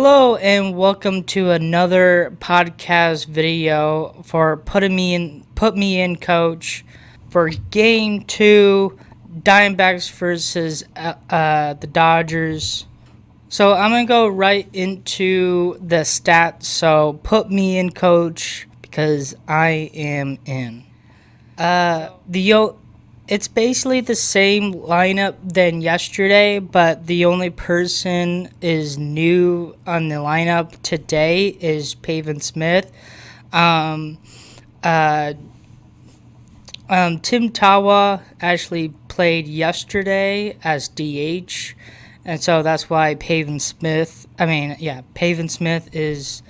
Hello and welcome to another podcast video for put me in coach for game 2 Diamondbacks versus the Dodgers. So I'm going to go right into the stats. So put me in coach because I am in. The It's basically the same lineup than yesterday, but the only person is new on the lineup today is Pavin Smith. Um, uh, Tim Tawa actually played yesterday as DH, and so that's why Pavin Smith. Pavin Smith is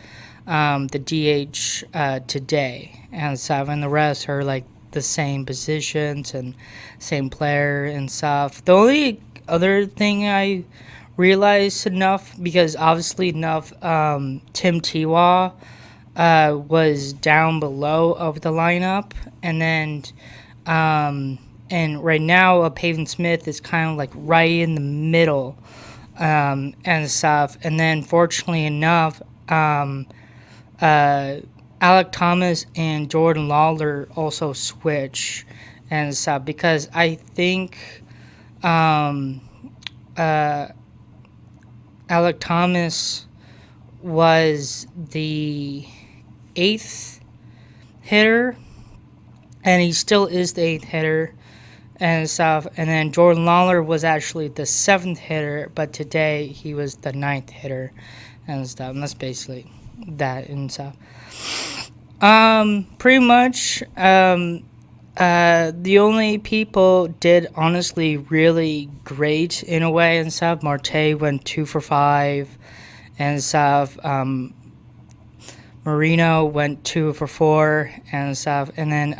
the DH today, and the rest are like the same positions and same player and stuff. The only other thing I realized enough, because obviously enough, Tim Tiwa was down below of the lineup, and then and right now Pavin Smith is kind of like right in the middle and stuff. And then fortunately enough, Alec Thomas and Jordan Lawler also switch and stuff, because I think Alec Thomas was the 8th hitter, and he still is the 8th hitter and stuff. And then Jordan Lawler was actually the 7th hitter, but today he was the 9th hitter and stuff. And that's basically that and stuff. Pretty much, the only people did honestly really great in a way and stuff. Marte went 2 for 5 and stuff. Marino went 2 for 4 and stuff. And then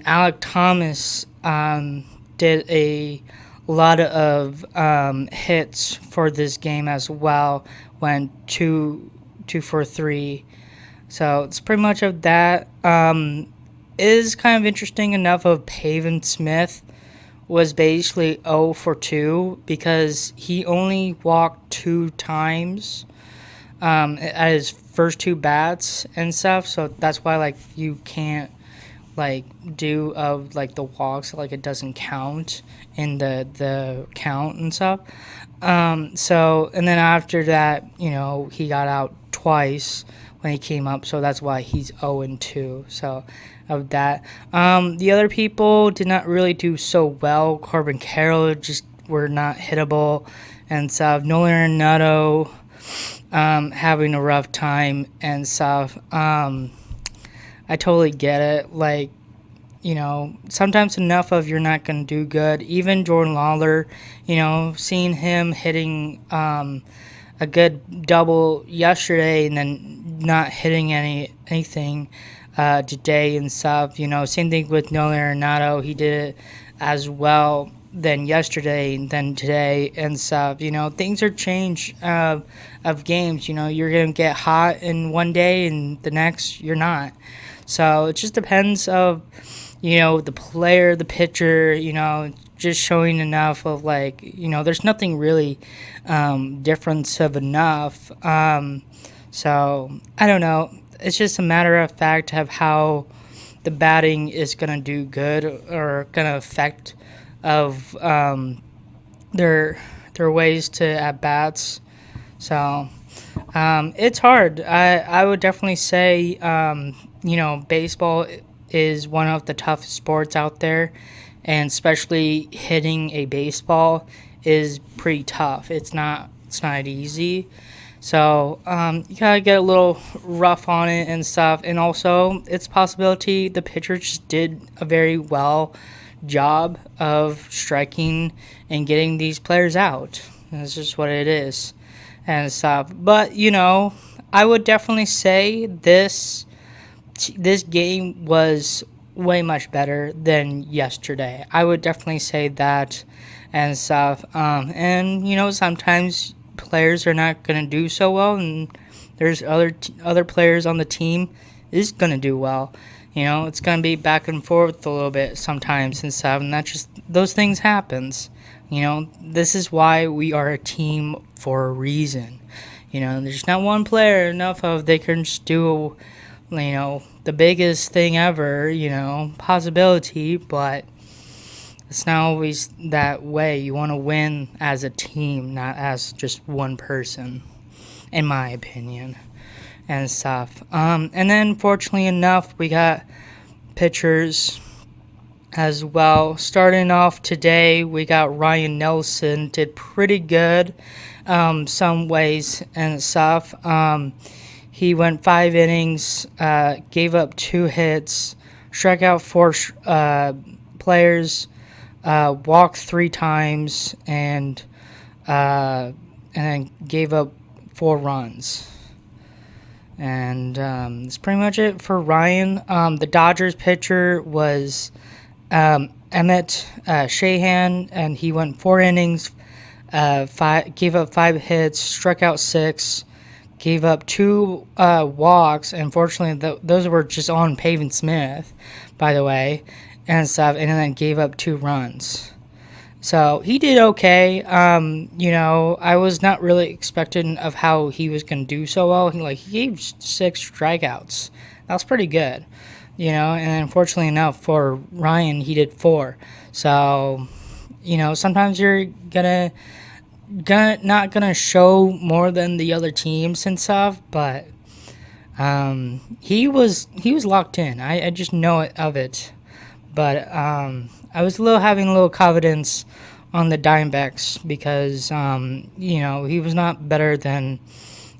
Alec Thomas did a lot of hits for this game as well. Went 2 for 3. So it's pretty much of that. It is kind of interesting enough of Pavin Smith was basically 0 for 2 because he only walked 2 times at his first 2 bats and stuff. So that's why like you can't like do of like the walks, like it doesn't count in the count and stuff. So and then after that, he got out twice when he came up, so that's why he's 0-2. So of that, the other people did not really do so well. Corbin Carroll just were not hittable and stuff. Nolan Arenado having a rough time and stuff. I totally get it. Like, sometimes enough of you're not going to do good. Even Jordan Lawler, seeing him hitting a good double yesterday and then not hitting anything today and stuff. Same thing with Nolan Arenado. He did it as well than yesterday and then today and stuff. Things are changed of games. You're going to get hot in one day and the next you're not. So it just depends of, the player, the pitcher, just showing enough of like, there's nothing really difference of enough. So I don't know. It's just a matter of fact of how the batting is going to do good or going to affect of their ways to at bats. So it's hard. I would definitely say baseball is one of the toughest sports out there, and especially hitting a baseball is pretty tough. It's not easy. So you gotta get a little rough on it and stuff. And also, it's a possibility the pitcher just did a very well job of striking and getting these players out. That's just what it is and stuff. But I would definitely say this game was way much better than yesterday. I would definitely say that and stuff. And sometimes players are not going to do so well, and there's other players on the team is going to do well. It's going to be back and forth a little bit sometimes and stuff, and that just those things happens. This is why we are a team for a reason. There's not one player enough of they can just do, the biggest thing ever, possibility, but it's not always that way. You want to win as a team, not as just one person, in my opinion, and stuff. And then, fortunately enough, we got pitchers as well. Starting off today, we got Ryan Nelson, did pretty good, some ways and stuff. He went 5 innings, gave up 2 hits, struck out 4 players, walked 3 times, and then gave up 4 runs. And that's pretty much it for Ryan. The Dodgers pitcher was Emmett Shahan, and he went 4 innings, gave up 5 hits, struck out 6, gave up 2 walks. Unfortunately, those were just on Pavin Smith, by the way, and stuff, and then gave up 2 runs. So he did okay. I was not really expecting of how he was going to do so well. He gave 6 strikeouts. That was pretty good. And unfortunately enough for Ryan, he did 4. So, sometimes you're not gonna show more than the other teams and stuff, but he was locked in. I just know it of it. But I was having a little confidence on the Diamondbacks because he was not better than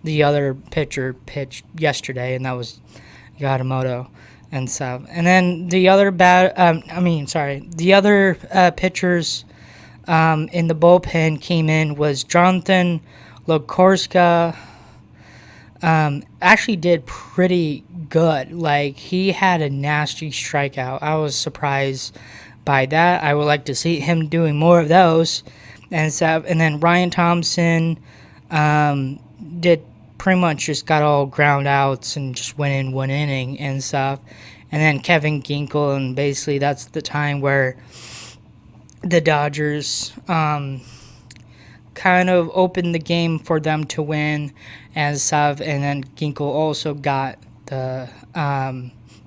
the other pitcher pitched yesterday, and that was Yamamoto and stuff. And then the other the other pitchers in the bullpen came in was Jonathan Lokorska. Actually did pretty good. He had a nasty strikeout. I was surprised by that. I would like to see him doing more of those and stuff. And then Ryan Thompson did pretty much just got all ground outs and just went in 1 inning and stuff. And then Kevin Ginkel, and basically that's the time where the Dodgers kind of opened the game for them to win and stuff. And then Ginkel also got the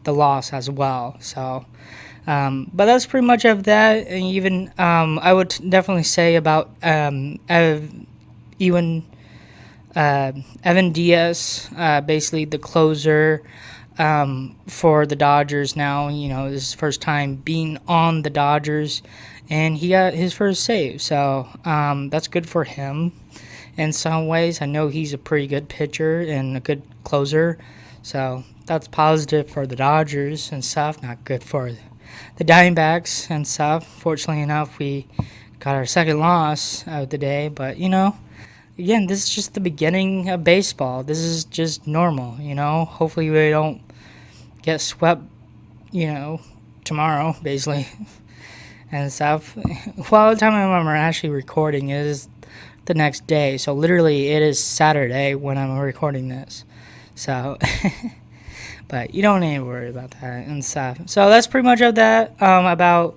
loss as well. So, but that's pretty much of that. And even I would definitely say about Evan Diaz, basically the closer for the Dodgers now. This is his first time being on the Dodgers, and he got his first save. So that's good for him in some ways. I know he's a pretty good pitcher and a good closer, so that's positive for the Dodgers and stuff. Not good for the Diamondbacks and stuff. Fortunately enough, we got our second loss of the day, but again, this is just the beginning of baseball. This is just normal, Hopefully we don't get swept, tomorrow, basically, and stuff. Well, the time I'm actually recording is the next day, so literally it is Saturday when I'm recording this. So, but you don't need to worry about that and stuff. So that's pretty much of that about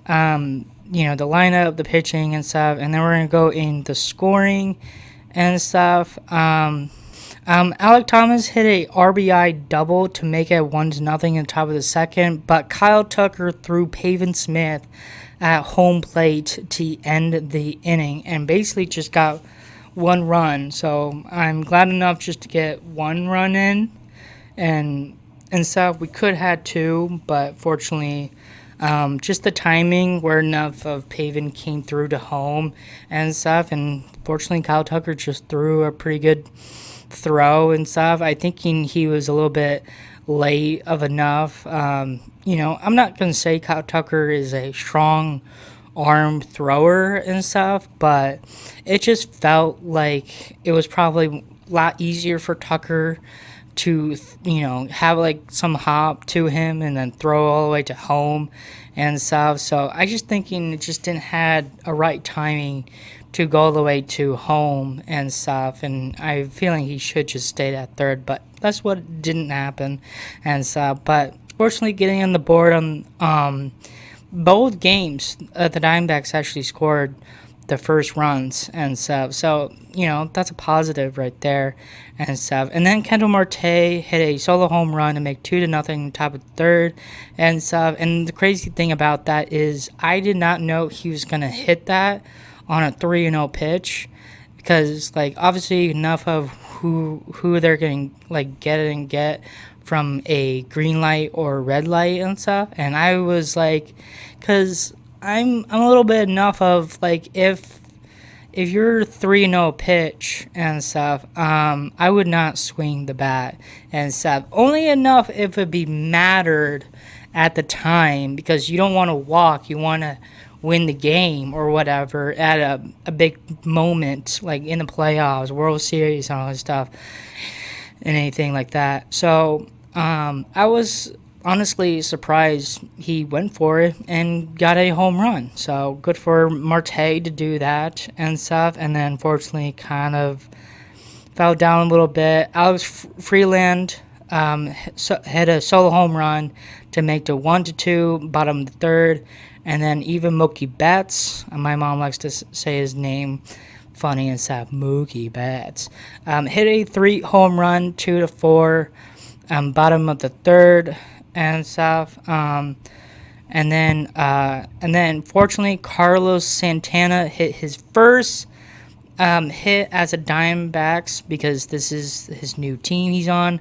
the lineup, the pitching and stuff, and then we're gonna go in the scoring and stuff. Alec Thomas hit a RBI double to make it 1-0 in the top of the second, but Kyle Tucker threw Pavin Smith at home plate to end the inning and basically just got 1 run. So I'm glad enough just to get 1 run in and stuff. We could have 2, but fortunately just the timing where enough of Pavin came through to home and stuff, and fortunately Kyle Tucker just threw a pretty good throw and stuff. I think he was a little bit late of enough. I'm not going to say Kyle Tucker is a strong arm thrower and stuff, but it just felt like it was probably a lot easier for Tucker to, have some hop to him and then throw all the way to home and stuff. So I just thinking it just didn't had a right timing to go all the way to home and stuff, and I'm feeling he should just stay at third, but that's what didn't happen and stuff. But fortunately, getting on the board on both games, the Diamondbacks actually scored the first runs and stuff. So, that's a positive right there and stuff. And then Kendall Marte hit a solo home run to make 2-0 top of the third and stuff. And the crazy thing about that is I did not know he was going to hit that on a 3-0 pitch, because like obviously enough of who they're going to like get from a green light or red light and stuff. And I was like, because I'm a little bit enough of like if you're 3-0 pitch and stuff, I would not swing the bat and stuff. Only enough if it be mattered at the time, because you don't want to walk, you want to win the game or whatever at a big moment like in the playoffs, World Series, and all this stuff, and anything like that. So I was honestly surprised he went for it and got a home run. So good for Marte to do that and stuff. And then unfortunately kind of fell down a little bit. Alex Freeland hit a solo home run to make the 1-2, bottom of the third. And then even Mookie Betts, my mom likes to say his name funny and stuff, Mookie Betts, hit a 3 home run, 2-4, bottom of the third and stuff. And then fortunately Carlos Santana hit his first hit as a Diamondbacks, because this is his new team he's on,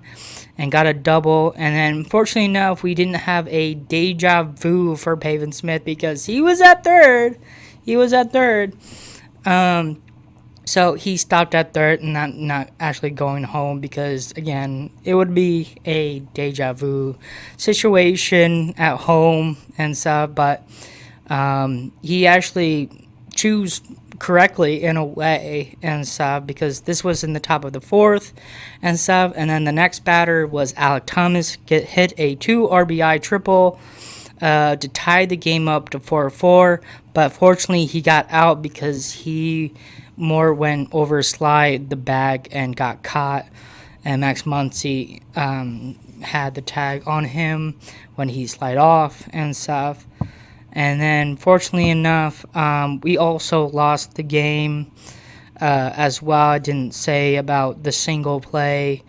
and got a double. And then unfortunately enough, we didn't have a deja vu for Pavin Smith, because he was at third. So he stopped at third and not actually going home, because again it would be a deja vu situation at home and stuff. But he actually chose correctly in a way and stuff, because this was in the top of the fourth and stuff. And then the next batter was Alec Thomas, hit a 2 RBI triple to tie the game up to 4-4. But fortunately he got out because he more went over slide the bag and got caught, and Max Muncy had the tag on him when he slid off and stuff. And then fortunately enough, we also lost the game as well. I didn't say about the single play.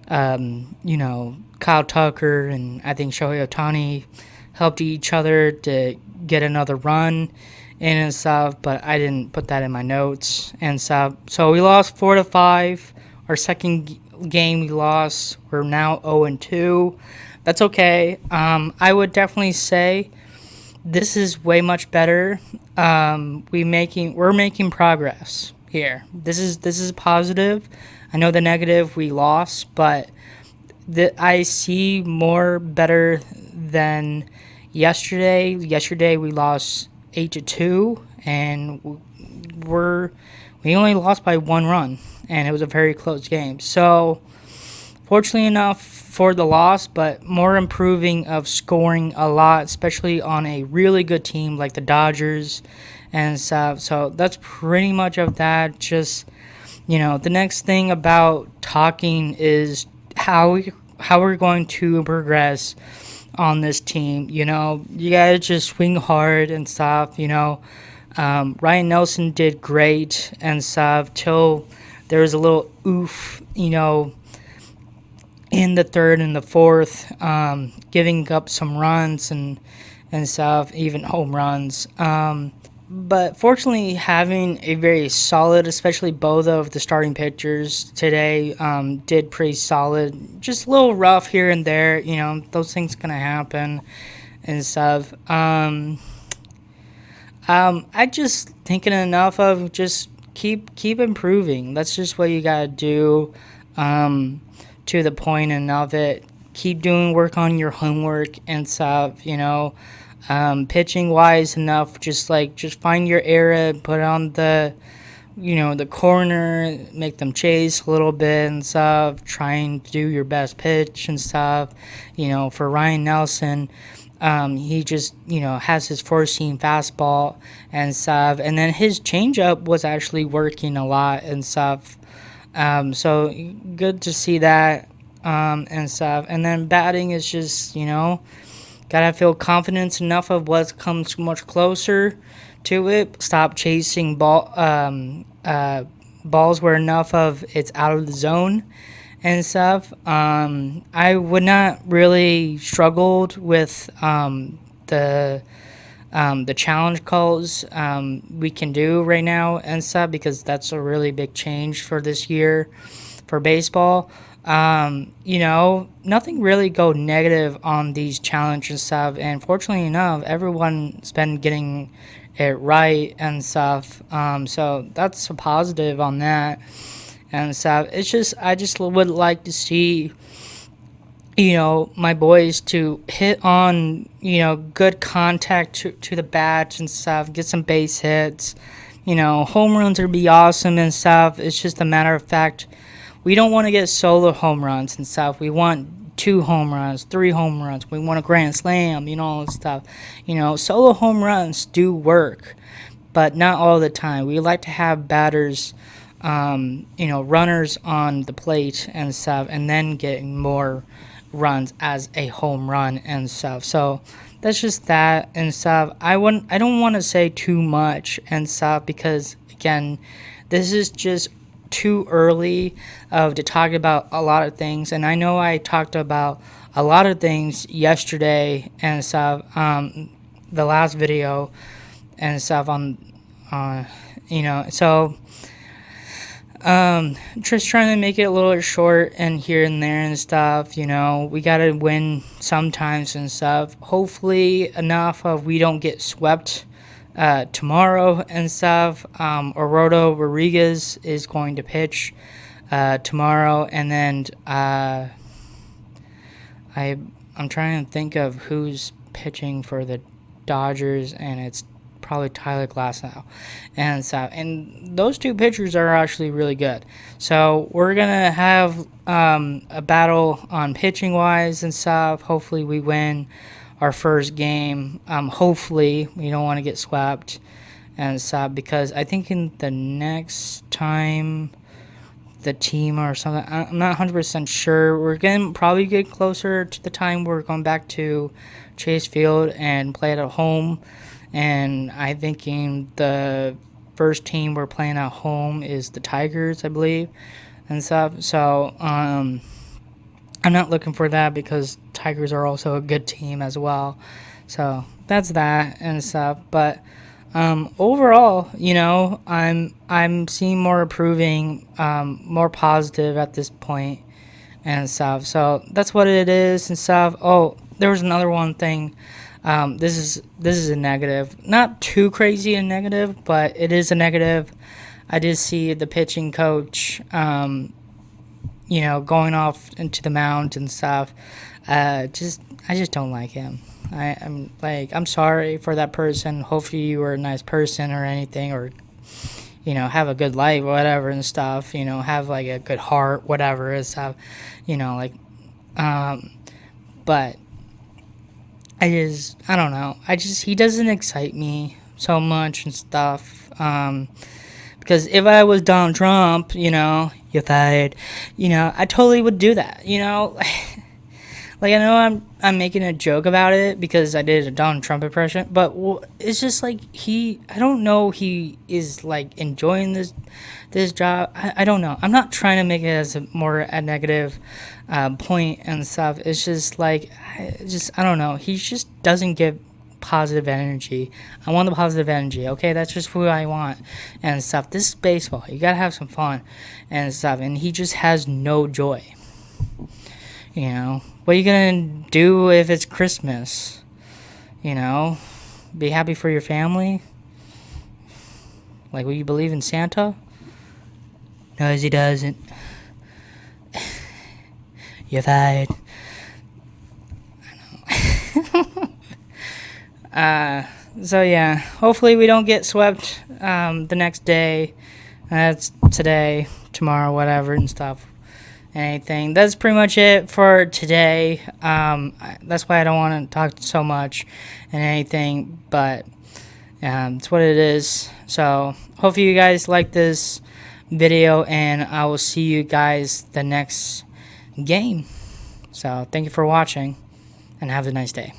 Kyle Tucker and I think Shohei Ohtani helped each other to get another run in and stuff, but I didn't put that in my notes and stuff. So we lost 4-5. Our second game we lost. We're now 0-2. That's okay. I would definitely say this is way much better. We're making progress here. This is positive. I know the negative we lost, but I see more better than yesterday. Yesterday we lost 8-2, and we only lost by 1 run, and it was a very close game. So fortunately enough for the loss, but more improving of scoring a lot, especially on a really good team like the Dodgers and stuff. So that's pretty much of that. Just, the next thing about talking is how we're going to progress on this team. You gotta just swing hard and stuff. Ryan Nelson did great and stuff till there was a little oof, in the third and the fourth, giving up some runs and stuff, even home runs. But fortunately, having a very solid, especially both of the starting pitchers today, did pretty solid. Just a little rough here and there, those things gonna happen and stuff. I just thinking enough of just keep improving. That's just what you gotta do. To the point and of it, keep doing work on your homework and stuff. Pitching wise enough, just find your area, put on the corner, make them chase a little bit and stuff, trying to do your best pitch and stuff. For Ryan Nelson, he just has his 4-seam fastball and stuff, and then his changeup was actually working a lot and stuff. So good to see that and stuff. And then batting is just Gotta feel confidence enough of what comes much closer to it. Stop chasing balls where enough of it's out of the zone and stuff. I would not really struggled with the challenge calls we can do right now and stuff, because that's a really big change for this year for baseball. Nothing really go negative on these challenges and stuff. And fortunately enough, everyone's been getting it right and stuff. So that's a positive on that and stuff. It's just I just would like to see my boys to hit on, good contact to the bats and stuff, get some base hits. Home runs would be awesome and stuff. It's just a matter of fact, we don't want to get solo home runs and stuff. We want 2 home runs, 3 home runs. We want a grand slam, all that stuff. Solo home runs do work, but not all the time. We like to have batters, runners on the plate and stuff, and then getting more runs as a home run and stuff. So that's just that and stuff. I don't want to say too much and stuff, because again, this is just too early to talk about a lot of things. And I know I talked about a lot of things yesterday and stuff, the last video and stuff on so just trying to make it a little short and here and there and stuff. We gotta win sometimes and stuff. Hopefully enough of we don't get swept tomorrow and stuff. Orodo Rodriguez is going to pitch tomorrow, and then I'm trying to think of who's pitching for the Dodgers, and it's probably Tyler Glasnow and stuff. And those 2 pitchers are actually really good. So we're gonna have a battle on pitching wise and stuff. Hopefully we win our first game. Hopefully we don't want to get swept and stuff, because I think in the next time the team or something, I'm not 100% sure. We're gonna probably get closer to the time we're going back to Chase Field and play it at home. And I thinking the first team we're playing at home is the Tigers, I believe, and stuff. So I'm not looking for that, because Tigers are also a good team as well. So that's that and stuff. But overall, I'm seeing more approving, more positive at this point and stuff. So that's what it is and stuff. Oh, there was another one thing. This is a negative, not too crazy a negative, but it is a negative. I did see the pitching coach, going off into the mound and stuff. I just don't like him. I'm sorry for that person. Hopefully you were a nice person or anything, or have a good life, whatever and stuff. Have like a good heart, whatever and stuff. But I don't know. He doesn't excite me so much and stuff. Because if I was Donald Trump, you're fired, I totally would do that, Like, I know I'm making a joke about it because I did a Donald Trump impression, but it's just like I don't know, he is like enjoying this job. I don't know. I'm not trying to make it as a negative point and stuff. It's just like, I don't know. He just doesn't give positive energy. I want the positive energy. Okay, that's just who I want and stuff. This is baseball. You gotta have some fun and stuff. And he just has no joy. What are you gonna do if it's Christmas? Be happy for your family? Like, will you believe in Santa? No, he doesn't. You're fired. I know. So yeah, hopefully we don't get swept the next day. That's today, tomorrow, whatever and stuff. Anything. That's pretty much it for today. That's why I don't want to talk so much and anything, but it's what it is. So hopefully you guys like this video, and I will see you guys the next game. So thank you for watching, and have a nice day.